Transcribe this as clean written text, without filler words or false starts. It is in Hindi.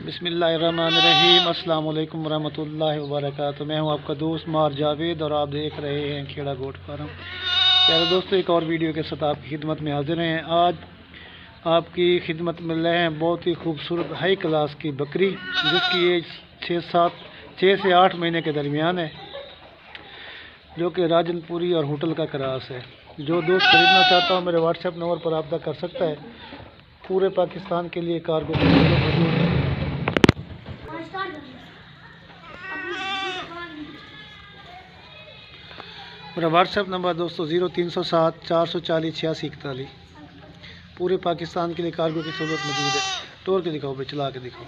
बिस्मिल्लाहिर्रहमानिर्रहीम। अस्सलाम वालेकुम रहमतुल्लाहि व बरकातुहू। मैं हूं आपका दोस्त मार जावेद और आप देख रहे हैं खेड़ा गोट फार्म। प्यारे दोस्तों, एक और वीडियो के साथ आपकी खिदमत में हाजिर हैं। आज आपकी खिदमत में ले हैं बहुत ही खूबसूरत हाई क्लास की बकरी, जिसकी एज 6 से 8 महीने के दरमियान है, जो कि राजनपुरी और होटल का क्रॉस है। जो दोस्त खरीदना चाहता हो मेरे व्हाट्सएप नंबर पर रब्ता कर सकता है। पूरे पाकिस्तान के लिए कार्गो की सहूलत मौजूद है। मेरा व्हाट्सएप नंबर दोस्तों 0307 440 8641। पूरे पाकिस्तान के लिए कार्गो की सहूलत मौजूद है। टोर के दिखाओ भाई, चला के दिखाओ।